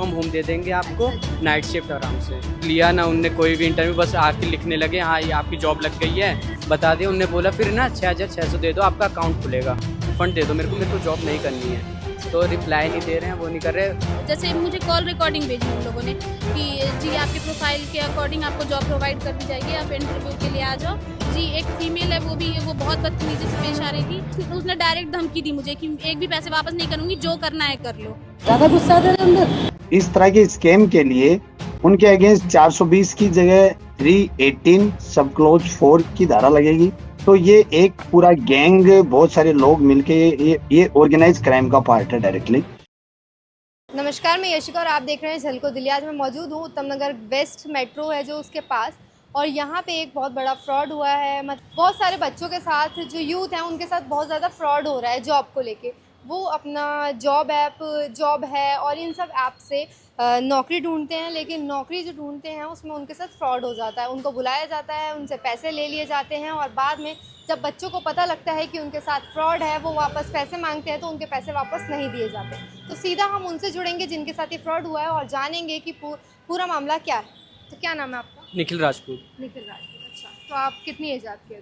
From home दे देंगे आपको, night shift आराम से। लिया ना उनने कोई भी इंटरव्यू, बस आके लिखने लगे हाँ ये आपकी जॉब लग गई है, बता दिया। उनने बोला फिर ना 6600 दे दो, आपका अकाउंट खुलेगा, फंड दे दो मेरे को जॉब नहीं करनी है। तो रिप्लाई नहीं दे रहे हैं, वो नहीं कर रहे। जैसे मुझे कॉल रिकॉर्डिंग भेजी उन लोगों ने कि जी आपके प्रोफाइल के अकॉर्डिंग आपको जॉब प्रोवाइड कर दी जाएगी, आप इंटरव्यू के लिए आ जाओ। जी एक फीमेल है, वो बहुत बदतमीजी से पेश आ रही थी। उसने डायरेक्ट धमकी दी मुझे कि एक भी पैसे वापस नहीं करूंगी, जो करना है कर लो। ज्यादा गुस्सा दे रहे अंदर। इस तरह के स्कैम के लिए उनके अगेंस्ट 420 की जगह 318 सब क्लोज 4 की धारा लगेगी। तो ये एक पूरा गैंग, बहुत सारे लोग मिलके ये ऑर्गेनाइज क्राइम का पार्ट है डायरेक्टली। नमस्कार, मैं यशिका और आप देख रहे हैं झलको दिल्ली। आज मैं मौजूद हूँ उत्तम नगर वेस्ट मेट्रो है जो उसके पास, और यहाँ पे एक बहुत बड़ा फ्रॉड हुआ है। बहुत सारे बच्चों के साथ, जो यूथ हैं उनके साथ बहुत ज़्यादा फ्रॉड हो रहा है जॉब को लेके। वो अपना जॉब है और इन सब ऐप से नौकरी ढूंढते हैं, लेकिन नौकरी जो ढूंढते हैं उसमें उनके साथ फ्रॉड हो जाता है। उनको बुलाया जाता है, उनसे पैसे ले लिए जाते हैं, और बाद में जब बच्चों को पता लगता है कि उनके साथ फ्रॉड है, वो वापस पैसे मांगते हैं तो उनके पैसे वापस नहीं दिए जाते। तो सीधा हम उनसे जुड़ेंगे जिनके साथ ये फ्रॉड हुआ है और जानेंगे कि पूरा मामला क्या है। तो क्या नाम है आपका? निखिल राजपूत। निखिल राजपूत, अच्छा। तो आप कितनी एज आपकी है?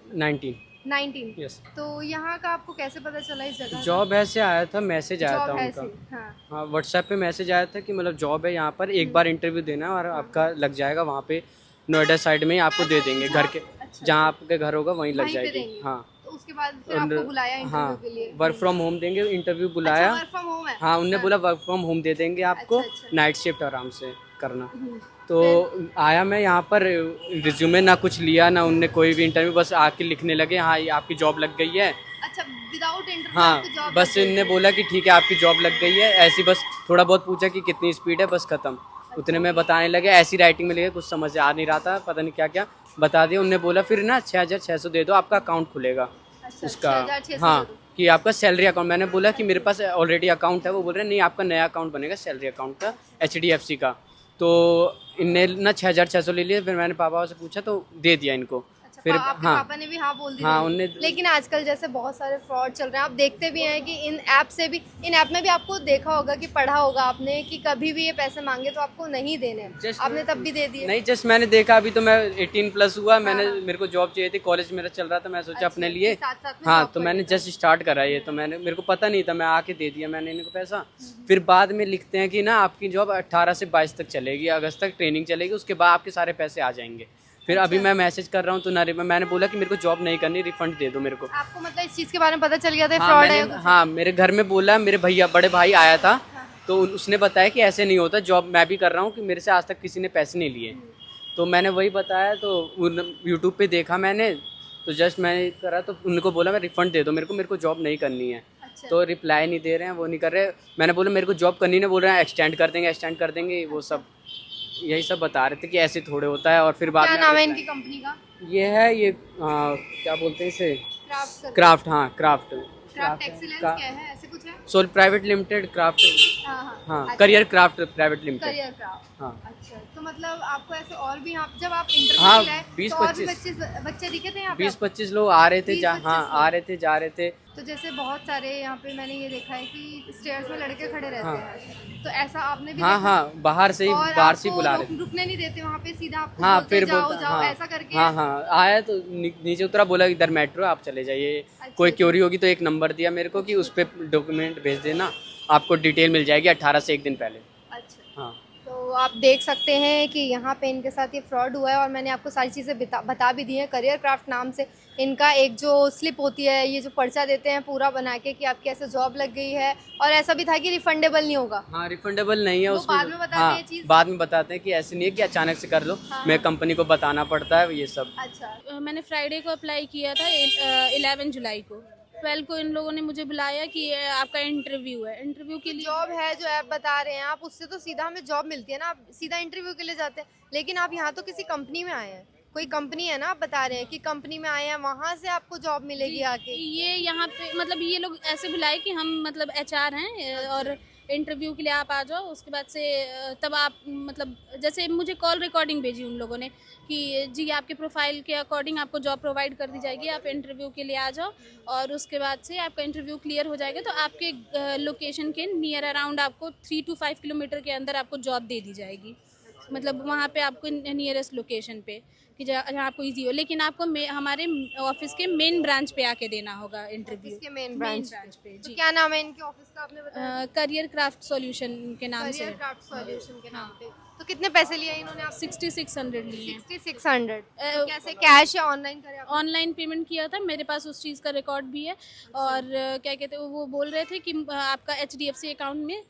19। यस। तो यहाँ का आपको कैसे पता चला इस जगह? जॉब ऐसे आया था, मैसेज आया था उनका। हाँ। हाँ, व्हाट्सएप पे मैसेज आया था कि मतलब जॉब है यहाँ पर, एक बार इंटरव्यू देना है और आपका लग जाएगा वहाँ पे नोएडा साइड में ही आपको दे देंगे, घर के जहाँ आपके घर होगा वहीं लग जाएगी। हाँ, तो उसके बाद फिर आपको बुलाया इंटरव्यू के लिए? वर्क फ्रॉम होम देंगे, इंटरव्यू बुलाया। वर्क फ्रॉम होम है? हाँ, उनने बोला वर्क फ्रॉम होम दे देंगे आपको, नाइट शिफ्ट आराम से करना। तो आया मैं यहाँ पर, रिज्यूमे ना कुछ लिया ना उनने कोई भी इंटरव्यू, बस आके लिखने लगे हाँ ये आपकी जॉब लग गई है। अच्छा, विदाउट इंटरव्यू? हाँ, बस इनने बोला कि ठीक है आपकी जॉब लग गई है, ऐसी बस थोड़ा बहुत पूछा कि कितनी स्पीड है, बस खत्म। उतने में बताने लगे, ऐसी राइटिंग में लिखे, कुछ समझ आ नहीं रहा था, पता नहीं क्या क्या बता दिया। उनने बोला फिर ना 6600 दे दो, आपका अकाउंट खुलेगा। उसका हाँ, कि आपका सैलरी अकाउंट। मैंने बोला कि मेरे पास ऑलरेडी अकाउंट है। वो बोल रहे नहीं, आपका नया अकाउंट बनेगा सैलरी अकाउंट का, HDFC का। तो इनने ना 6600 ले लिया। फिर मैंने पापा से पूछा तो दे दिया इनको। फिर आपके पापा ने भी हाँ बोल दिया? हाँ, उनने। लेकिन आजकल जैसे बहुत सारे फ्रॉड चल रहे हैं, आप देखते भी हैं कि इन ऐप में भी आपको देखा होगा कि पढ़ा होगा आपने कि कभी भी ये पैसे मांगे तो आपको नहीं देने। आपने तब भी दे दिए? नहीं, जस्ट मैंने देखा, अभी तो मैं 18+ हुआ। मेरे को जॉब चाहिए थी, कॉलेज मेरा चल रहा था, मैं सोचा अपने लिए। हाँ, तो मैंने जस्ट स्टार्ट करा ये, तो मेरे को पता नहीं था, मैं आके दे दिया मैंने इनको पैसा। फिर बाद में लिखते हैं कि ना आपकी जॉब 18 से 22 तक चलेगी, अगस्त तक ट्रेनिंग चलेगी, उसके बाद आपके सारे पैसे आ जाएंगे। फिर अभी मैं मैसेज कर रहा हूँ तो ना, मैंने बोला कि मेरे को जॉब नहीं करनी, रिफंड दे दो मेरे को। आपको मतलब इस चीज़ के बारे में पता चल गया था हाँ, फ्रॉड है? हाँ, मेरे घर में बोला, मेरे बड़े भाई आया था, तो उसने बताया कि ऐसे नहीं होता, जॉब मैं भी कर रहा हूँ, कि मेरे से आज तक किसी ने पैसे नहीं लिए। तो मैंने वही बताया, तो यूट्यूब पे देखा मैंने, तो जस्ट मैंने करा, तो उनको बोला मैं रिफंड दे दो मेरे को जॉब नहीं करनी है। तो रिप्लाई नहीं दे रहे हैं, वो नहीं कर रहे। मैंने बोला मेरे को जॉब करनी है, बोल रहे हैं एक्सटेंड कर देंगे, वो सब यही सब बता रहे थे कि ऐसे थोड़े होता है। और फिर बाद में क्या नाम है इनकी कंपनी का? ये है क्या बोलते हैं इसे, क्राफ्ट। हाँ, क्राफ्ट एक्सीलेंस क्या है, ऐसे कुछ है? सोल प्राइवेट लिमिटेड, क्राफ्ट। हाँ, अच्छा। Career craft private limited. Career craft. हाँ। अच्छा, तो मतलब आपको ऐसे और भी यहाँ जब आप इंटरव्यू हाँ, दिलाए, 20-25 बच्चे दिखे थे यहाँ पे? 20-25 लोग आ रहे थे, 20-25 हाँ, आ रहे थे, जा रहे थे। तो जैसे बहुत सारे यहाँ पे मैंने ये देखा है कि स्टेयर्स में लड़के खड़े रहते हैं, तो ऐसा आपने भी हाँ, देखा? हाँ, बाहर से ही बुला रहे थे। रुकने नहीं देते वहाँ पे, सीधा आपको हाँ, बोलते फिर जाओ बोलता, जाओ हाँ, ऐसा करके? हाँ, हाँ, आया तो नीचे उतरा, बोला इधर मेट्रो आप चले जाइए। कोई क्यूरी होगी तो एक नंबर दिया मेरे को कि उस पर डॉक्यूमेंट भेज देना, आपको डिटेल मिल जाएगी 18 से एक दिन पहले। अच्छा। हाँ, तो आप देख सकते हैं कि यहाँ पे इनके साथ ये फ्रॉड हुआ है, और मैंने आपको सारी चीज़ें बता भी दी हैं। करियर क्राफ्ट नाम से इनका एक जो स्लिप होती है, ये जो पर्चा देते हैं पूरा बना के कि आपकी ऐसे जॉब लग गई है, और ऐसा भी था कि रिफंडेबल नहीं होगा। हाँ, रिफंडेबल नहीं है उसमें। बाद में बताते हैं चीज़? बाद में बताते हैं कि ऐसे नहीं है कि अचानक से कर लो। मैं कंपनी को बताना पड़ता है ये सब। अच्छा। मैंने फ्राइडे को अप्लाई किया था, 11 जुलाई को। 12 को इन लोगों ने मुझे बुलाया कि आपका इंटरव्यू है। इंटरव्यू के लिए जॉब है जो ऐप बता रहे हैं आप, उससे तो सीधा हमें जॉब मिलती है ना, आप सीधा इंटरव्यू के लिए जाते हैं। लेकिन आप यहाँ तो किसी कंपनी में आए हैं, कोई कंपनी है ना, आप बता रहे हैं कि कंपनी में आए हैं, वहाँ से आपको जॉब मिलेगी आके। ये यहाँ पे मतलब ये लोग ऐसे बुलाए कि हम मतलब HR हैं और इंटरव्यू के लिए आप आ जाओ। उसके बाद से तब आप मतलब जैसे मुझे कॉल रिकॉर्डिंग भेजी उन लोगों ने कि जी आपके प्रोफाइल के अकॉर्डिंग आपको जॉब प्रोवाइड कर दी जाएगी, आप इंटरव्यू के लिए आ जाओ। और उसके बाद से आपका इंटरव्यू क्लियर हो जाएगा तो आपके लोकेशन के नियर अराउंड आपको 3 to 5 किलोमीटर के अंदर आपको जॉब दे दी जाएगी। मतलब वहाँ पे आपको नियरेस्ट लोकेशन पे कि जहाँ आपको इजी हो, लेकिन आपको हमारे ऑफिस के मेन ब्रांच पे आके देना होगा इंटरव्यू। इसके मेन ब्रांच पे तो जी। क्या नाम है इनके ऑफिस का आपने बताया? करियर क्राफ्ट सॉल्यूशन के नाम से करियर क्राफ्ट सॉल्यूशन के नाम पे। तो कितने पैसे लिए इन्होंने आपसे? 6600 लिए हैं। 6600। कैसे, कैश या ऑनलाइन करे आपने? ऑनलाइन पेमेंट किया था, मेरे पास उस चीज़ का रिकॉर्ड भी है। और क्या कहते हैं वो बोल रहे थे कि आपका HDFC अकाउंट में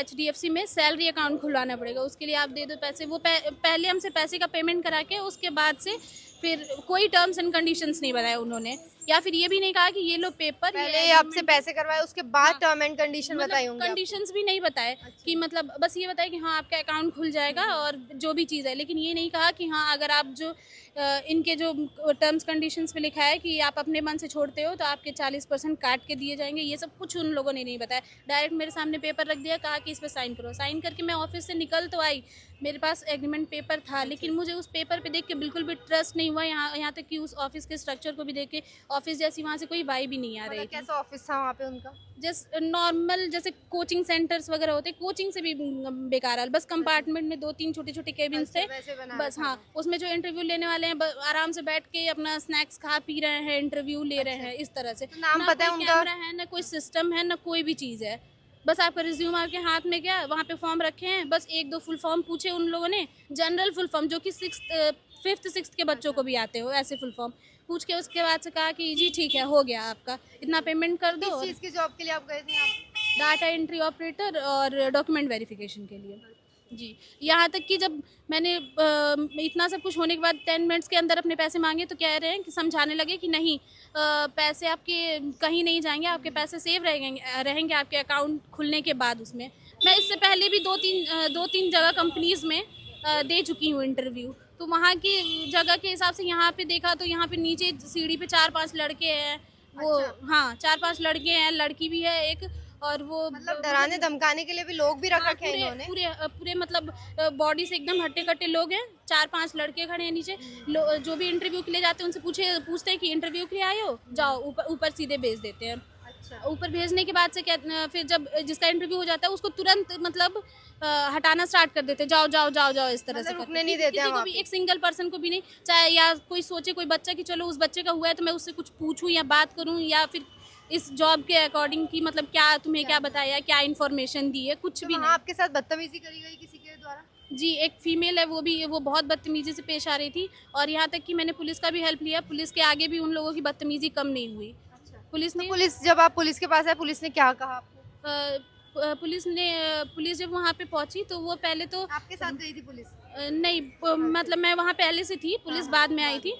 HDFC में सैलरी अकाउंट खुलवाना पड़ेगा, उसके लिए आप दे दो पैसे। वो पहले हमसे पैसे का पेमेंट करा के उसके बाद से फिर कोई टर्म्स एंड कंडीशंस नहीं बताया उन्होंने, या फिर ये भी नहीं कहा कि ये लो पेपर, पहले ये आपसे पैसे करवाए उसके बाद हाँ। टर्म एंड कंडीशन बताई होंगी आपको। कंडीशंस भी नहीं बताए कि मतलब बस ये बताया कि हाँ आपका अकाउंट खुल जाएगा और जो भी चीज़ है, लेकिन ये नहीं कहा कि हाँ अगर आप जो इनके जो टर्म्स कंडीशंस पे लिखा है कि आप अपने मन से छोड़ते हो तो आपके 40% काट के दिए जाएंगे, ये सब कुछ उन लोगों ने नहीं बताया। डायरेक्ट मेरे सामने पेपर रख दिया, कहा कि इस पर साइन करो। साइन करके मैं ऑफिस से निकल तो आई, मेरे पास एग्रीमेंट पेपर था, लेकिन मुझे उस पेपर पे देख के बिल्कुल भी ट्रस्ट नहीं हुआ। यहाँ तक कि उस ऑफिस के स्ट्रक्चर को भी देख के ऑफिस जैसी वहाँ से कोई वाइब भी नहीं आ रही मतलब थी। कैसा ऑफिस था वहाँ पे उनका? जस्ट नॉर्मल जैसे कोचिंग सेंटर्स वगैरह होते, कोचिंग से भी बेकार हाल। बस कंपार्टमेंट में 2-3 छोटे-छोटे केबिन्स थे, वैसे बना बस। हाँ, उसमें जो इंटरव्यू लेने वाले हैं आराम से बैठ के अपना स्नैक्स खा पी रहे हैं, इंटरव्यू ले रहे हैं इस तरह से। तो नाम ना पता है कोई उनका? कैमरा है, ना कोई सिस्टम है, ना कोई भी चीज़ है। बस आपका रिज्यूम आपके हाथ में, क्या वहाँ पे फॉर्म रखे हैं, बस 1-2 फुल फॉर्म पूछे उन लोगों ने, जनरल फुल फॉर्म जो कि 5th 6th के बच्चों को भी आते हो, ऐसे फुल फॉर्म पूछ के उसके बाद से कहा कि जी ठीक है, हो गया आपका, इतना पेमेंट कर दो। किस चीज़ की जॉब के लिए आप गए थे यहाँ पे? डाटा एंट्री ऑपरेटर और डॉक्यूमेंट वेरिफिकेशन के लिए जी। यहाँ तक कि जब मैंने इतना सब कुछ होने के बाद 10 मिनट्स के अंदर अपने पैसे मांगे तो कह रहे हैं कि समझाने लगे कि नहीं, पैसे आपके कहीं नहीं जाएंगे, आपके पैसे सेव रहेंगे आपके अकाउंट खुलने के बाद। उसमें मैं इससे पहले भी 2-3 जगह कंपनीज़ में दे चुकी हूँ इंटरव्यू, तो वहाँ की जगह के हिसाब से यहाँ पे देखा तो यहाँ पे नीचे सीढ़ी पे 4-5 लड़के हैं वो। अच्छा। हाँ, 4-5 लड़के हैं, लड़की भी है एक, और वो मतलब डराने धमकाने के लिए भी लोग भी रख हाँ, रखे हैं इन्होंने। पूरे मतलब बॉडी से एकदम हट्टे कट्टे लोग हैं। 4-5 लड़के खड़े हैं नीचे। जो भी इंटरव्यू के लिए जाते हैं उनसे पूछते हैं कि इंटरव्यू के लिए आए हो, जाओ ऊपर सीधे भेज देते हैं। अच्छा। ऊपर भेजने के बाद से क्या, फिर जब जिसका इंटरव्यू हो जाता है उसको तुरंत मतलब हटाना स्टार्ट कर देते हैं, जाओ जाओ जाओ जाओ इस तरह से मतलब करके। रुकने नहीं देते किसी हैं को वहाँ भी, पे। एक सिंगल पर्सन को भी नहीं, चाहे या कोई सोचे कोई बच्चा कि चलो उस बच्चे का हुआ है तो मैं उससे कुछ पूछूं या बात करूं, या फिर इस जॉब के अकॉर्डिंग की मतलब क्या तुम्हें क्या बताया, क्या इन्फॉर्मेशन दी है, कुछ तो भी वहाँ नहीं। आपके साथ बदतमीजी करी गई किसी के द्वारा? जी, एक फीमेल है, वो बहुत बदतमीजी से पेश आ रही थी, और यहाँ तक कि मैंने पुलिस का भी हेल्प लिया, पुलिस के आगे भी उन लोगों की बदतमीजी कम नहीं हुई। अच्छा। पुलिस ने पुलिस, जब आप पुलिस के पास आए, पुलिस ने क्या कहा आपको? पुलिस जब वहाँ पे पहुँची तो वो पहले तो आपके साथ गई थी पुलिस? नहीं, मतलब मैं वहाँ पहले से थी, पुलिस बाद में आई थी।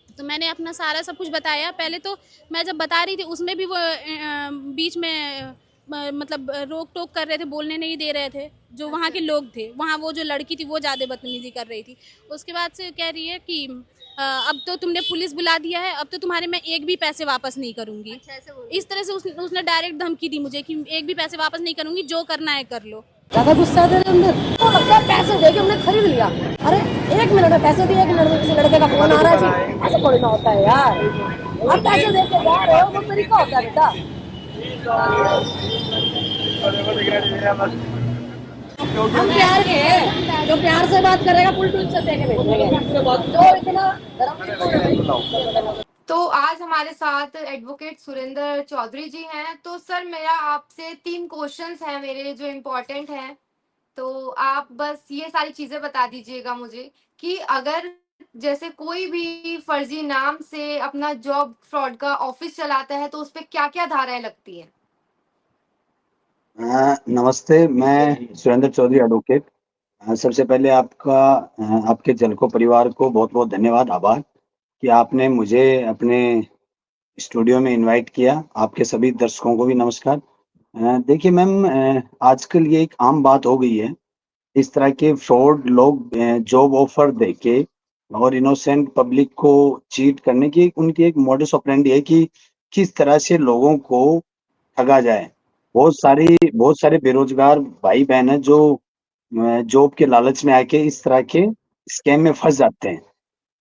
तो मैंने अपना सारा सब कुछ बताया। पहले तो मैं जब बता रही थी उसमें भी वो बीच में मतलब रोक टोक कर रहे थे, बोलने नहीं दे रहे थे जो वहाँ के लोग थे। वहाँ वो जो लड़की थी वो ज़्यादा बदतमीजी कर रही थी। उसके बाद से कह रही है कि अब तो तुमने पुलिस बुला दिया है, अब तो तुम्हारे मैं एक भी पैसे वापस नहीं करूँगी। अच्छा, ऐसे बोल। इस तरह से उसने डायरेक्ट धमकी दी मुझे कि एक भी पैसे वापस नहीं करूँगी, जो करना है कर लो। ज्यादा गुस्सा है तेरे अंदर? तो लगता है पैसे दे के हमने खरीद लिया। अरे 1 मिनट में पैसे दिए, 1 मिनट में किसी लड़के का फोन आ रहा है जी, ऐसा थोड़ी ना होता है यार। अब पैसे दे के जा रहे हो वो तरीका होता है बेटा। हम प्यार के हैं, जो प्यार से बात करेगा पुल टूल से देके भेजेंगे, जो इतना गरम। तो आज हमारे साथ एडवोकेट सुरेंद्र चौधरी जी हैं। तो सर, मेरा आपसे 3 क्वेश्चंस हैं मेरे जो इम्पोर्टेंट हैं। तो आप बस ये सारी चीजें बता दीजिएगा मुझे कि अगर जैसे कोई भी फर्जी नाम से अपना जॉब फ्रॉड का ऑफिस चलाता है तो उस पे क्या-क्या धाराएं लगती हैं? नमस्ते, मैं सुरेंद्र चौधरी एडवोकेट। सबसे पहले आपके जलको परिवार को बहुत बहुत धन्यवाद, आभार कि आपने मुझे अपने स्टूडियो में इनवाइट किया। आपके सभी दर्शकों को भी नमस्कार। देखिए मैम, आजकल ये एक आम बात हो गई है, इस तरह के फ्रॉड लोग जॉब ऑफर देके और इनोसेंट पब्लिक को चीट करने की उनकी एक मॉडस ऑपरेंडी है कि किस तरह से लोगों को ठगा जाए। बहुत सारे बेरोजगार भाई बहन है जो जॉब के लालच में आके इस तरह के स्कैम में फंस जाते हैं।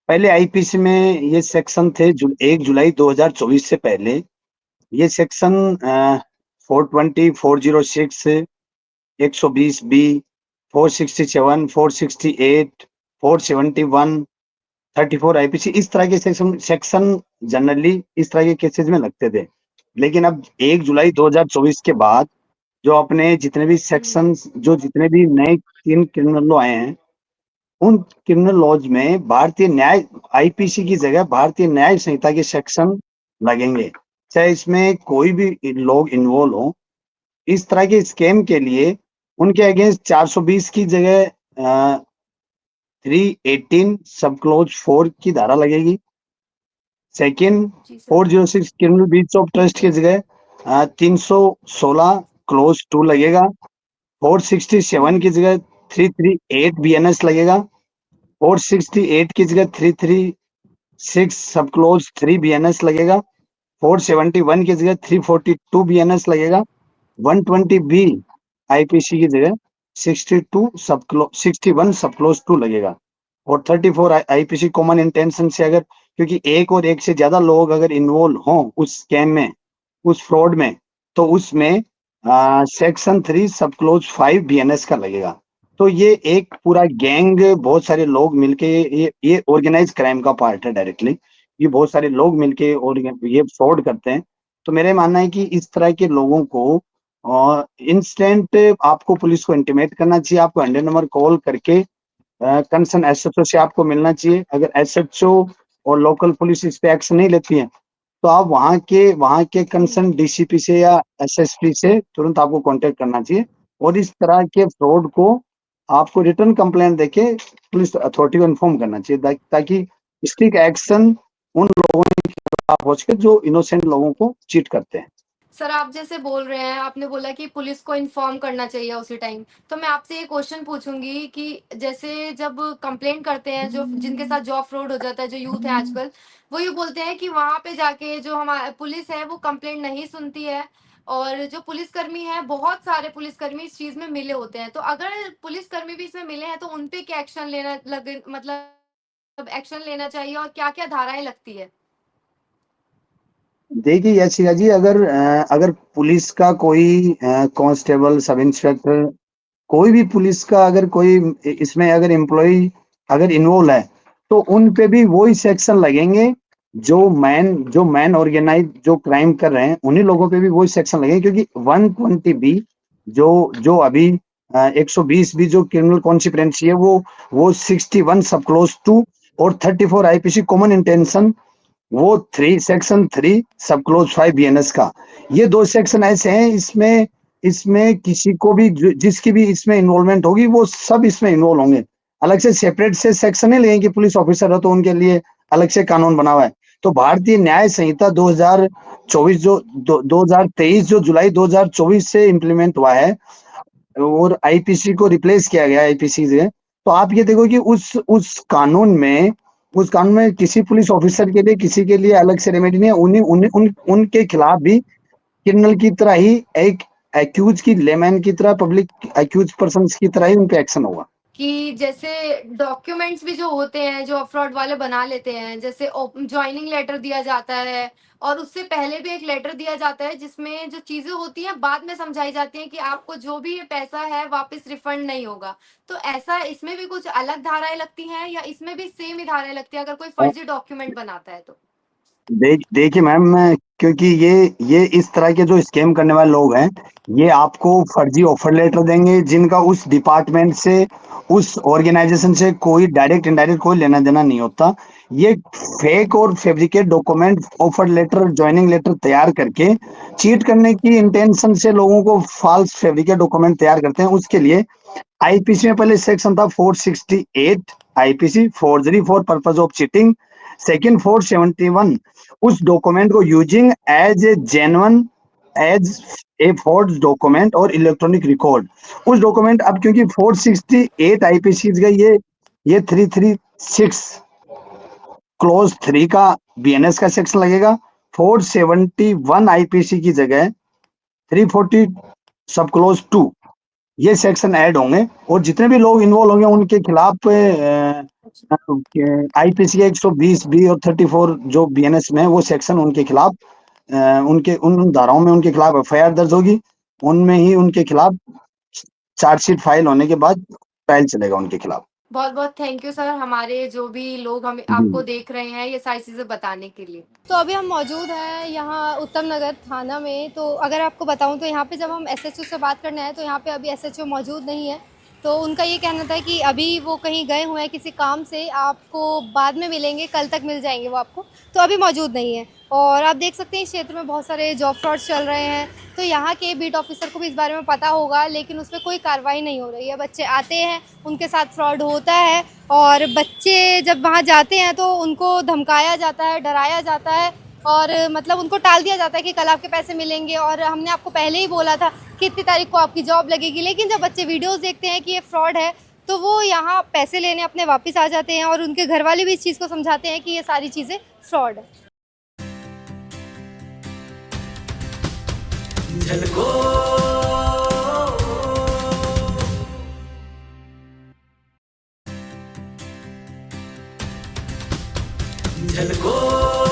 पहले आईपीसी में ये सेक्शन थे 1 जुलाई 2024 से पहले ये सेक्शन 420, 406, 120 बी, 467, 468, 471, 34 आईपीसी इस तरह के सेक्शन जनरली इस तरह के केसेस में लगते थे। लेकिन अब 1 जुलाई 2024 के बाद जो अपने जितने भी सेक्शंस जो जितने भी नए 3 क्रिमिनल लॉ आए हैं, उन क्रिमिनल लॉज में भारतीय न्याय आईपीसी की जगह भारतीय न्याय संहिता के सेक्शन लगेंगे। चाहे इसमें कोई भी लोग इन्वॉल्व हो, इस तरह के स्कैम के लिए उनके अगेंस्ट 420 की जगह 318 सब क्लोज 4 की धारा लगेगी। सेकंड, जी sir. 406 criminal breach of trust की जगह 316 क्लोज 2 लगेगा। 467 की जगह 338 बीएनएस लगेगा। 468 की जगह 336 सब क्लोज 3 बीएनएस लगेगा। 471 की जगह 342 बीएनएस लगेगा। 120 बी आईपीसी की जगह 61 सब क्लोज 2 लगेगा। और 34 आईपीसी कॉमन इंटेंशन से अगर क्योंकि एक और एक से ज्यादा लोग अगर इन्वॉल्व हों उस स्कैम में, उस फ्रॉड में, तो उसमें सेक्शन 3 सब क्लोज 5 बीएनएस का लगेगा। तो ये एक पूरा गैंग बहुत सारे लोग मिलके ये ऑर्गेनाइज क्राइम का पार्ट है डायरेक्टली। ये बहुत सारे लोग मिलके और ये फ्रॉड करते हैं। तो मेरा मानना है कि इस तरह के लोगों को इंस्टेंट आपको पुलिस को इंटीमेट करना चाहिए। आपको 100 नंबर कॉल करके कंसर्न एसएचओ से आपको मिलना चाहिए। अगर एसएचओ और लोकल पुलिस इस पे एक्शन नहीं लेती है तो आप वहाँ के कंसर्न डीसीपी से या एसएसपी से तुरंत आपको कांटेक्ट करना चाहिए और इस तरह के फ्रॉड को आपको रिटर्न कंप्लेंट देके पुलिस अथॉरिटी को इन्फॉर्म करना चाहिए ताकि स्ट्रिक्ट एक्शन उन लोगों के खिलाफ हो सके जो इनोसेंट लोगों को चीट करते हैं। सर आप जैसे बोल रहे हैं, आपने बोला कि पुलिस को इन्फॉर्म करना चाहिए उसी टाइम। तो मैं आपसे ये क्वेश्चन पूछूंगी कि जैसे जब कंप्लेंट करते हैं जो जिनके साथ जॉब फ्रॉड हो जाता है, जो यूथ है आजकल, वो ये बोलते हैं कि वहां पे जाके जो हमारा पुलिस है वो कंप्लेंट नहीं सुनती है। और जो पुलिसकर्मी है, बहुत सारे पुलिसकर्मी इस चीज में मिले होते हैं। तो अगर पुलिसकर्मी भी इसमें मिले हैं तो उनपे क्या एक्शन लेना लगे, मतलब एक्शन लेना चाहिए और क्या क्या धाराएं लगती है? देखिए याशिका जी, अगर पुलिस का कोई कांस्टेबल, सब इंस्पेक्टर, कोई भी पुलिस का अगर कोई इसमें अगर एम्प्लॉय अगर इन्वॉल्व है तो उन पे भी वही सेक्शन लगेंगे। जो मैन ऑर्गेनाइज जो क्राइम कर रहे हैं उन्हीं लोगों पे भी वही सेक्शन लगेंगे क्योंकि 120 बी जो जो अभी 120 बी जो क्रिमिनल कॉन्सिक्वेंसी है वो 61 सब क्लोज 2 और 34 आईपीसी कॉमन इंटेंशन वो 3 सब क्लोज 5 बीएनएस का। ये 2 सेक्शन ऐसे हैं इसमें इसमें किसी को भी जिसकी भी इसमें इन्वॉल्वमेंट होगी वो सब इसमें इन्वॉल्व होंगे। अलग से सेपरेट से सेक्शन नहीं लेंगे कि पुलिस ऑफिसर हो तो उनके लिए अलग से कानून बना हुआ है। तो भारतीय न्याय संहिता 2024 जो 2023 जो जुलाई 2024 से इम्प्लीमेंट हुआ है और आईपीसी को रिप्लेस किया गया आईपीसी से। तो आप ये देखो कि उस कानून में किसी पुलिस ऑफिसर के लिए किसी के लिए अलग से रेमेडी नहीं है। उन्हीं उन्हीं उन उनके खिलाफ भी क्रिमिनल की तरह ही एक एक्यूज की लेमैन की तरह पब्लिक एक्यूज पर्सन की तरह ही उन पे एक्शन होगा। कि जैसे डॉक्यूमेंट्स भी जो होते हैं जो फ्रॉड वाले बना लेते हैं, जैसे ज्वाइनिंग लेटर दिया जाता है और उससे पहले भी एक लेटर दिया जाता है जिसमें जो चीजें होती हैं बाद में समझाई जाती हैं कि आपको जो भी ये पैसा है वापस रिफंड नहीं होगा। तो ऐसा इसमें भी कुछ अलग धाराएं लगती हैं या इसमें भी सेम ही धाराएं लगती हैं अगर कोई फर्जी डॉक्यूमेंट बनाता है तो? देखिए मैम, क्योंकि ये इस तरह के जो स्कैम करने वाले लोग हैं ये आपको फर्जी ऑफर लेटर देंगे जिनका उस डिपार्टमेंट से उस ऑर्गेनाइजेशन से कोई डायरेक्ट इनडायरेक्ट कोई लेना देना नहीं होता। ये फेक और fabricate document offer letter joining letter तैयार करके चीट करने की इंटेंशन से लोगों को फॉल्स फैब्रिकेट डॉक्यूमेंट तैयार करते हैं। उसके लिए आईपीसी में पहले सेक्शन था 468 IPC forgery for purpose of cheating. Second 471 उस डॉक्यूमेंट को using as a genuine as a forge document और इलेक्ट्रॉनिक रिकॉर्ड। उस डॉक्यूमेंट अब क्योंकि 468 आईपीसी गई ये 336 क्लोज 3 का बीएनएस का सेक्शन लगेगा। 471 आईपीसी की जगह 340 सब क्लोज 2 ये सेक्शन ऐड होंगे और जितने भी लोग इन्वॉल्व होंगे उनके खिलाफ आईपीसी 120 बी और 34 जो बीएनएस में है वो सेक्शन उनके खिलाफ उनके उन धाराओं में उनके खिलाफ एफआईआर दर्ज होगी। उनमें ही उनके खिलाफ चार्जशीट फाइल होने के बाद ट्रायल चलेगा उनके खिलाफ। बहुत बहुत थैंक यू सर, हमारे जो भी लोग हमें आपको देख रहे हैं ये सारी चीज़ें बताने के लिए। तो अभी हम मौजूद हैं यहाँ उत्तम नगर थाना में। तो अगर आपको बताऊँ तो यहाँ पे जब हम एसएचओ से बात करने आए तो यहाँ पे अभी एसएचओ मौजूद नहीं है। तो उनका ये कहना था कि अभी वो कहीं गए हुए हैं किसी काम से, आपको बाद में मिलेंगे, कल तक मिल जाएंगे वो आपको। तो अभी मौजूद नहीं है। और आप देख सकते हैं इस क्षेत्र में बहुत सारे जॉब फ्रॉड्स चल रहे हैं। तो यहाँ के बीट ऑफिसर को भी इस बारे में पता होगा, लेकिन उस पर कोई कार्रवाई नहीं हो रही है। बच्चे आते हैं, उनके साथ फ्रॉड होता है और बच्चे जब वहाँ जाते हैं तो उनको धमकाया जाता है, डराया जाता है और मतलब उनको टाल दिया जाता है कि कल आपके पैसे मिलेंगे और हमने आपको पहले ही बोला था कि इतनी तारीख को आपकी जॉब लगेगी। लेकिन जब बच्चे वीडियोस देखते हैं कि ये फ्रॉड है तो वो यहाँ पैसे लेने अपने वापस आ जाते हैं और उनके घर वाले भी इस चीज़ को समझाते हैं कि ये सारी चीज़ें फ्रॉड है। झलको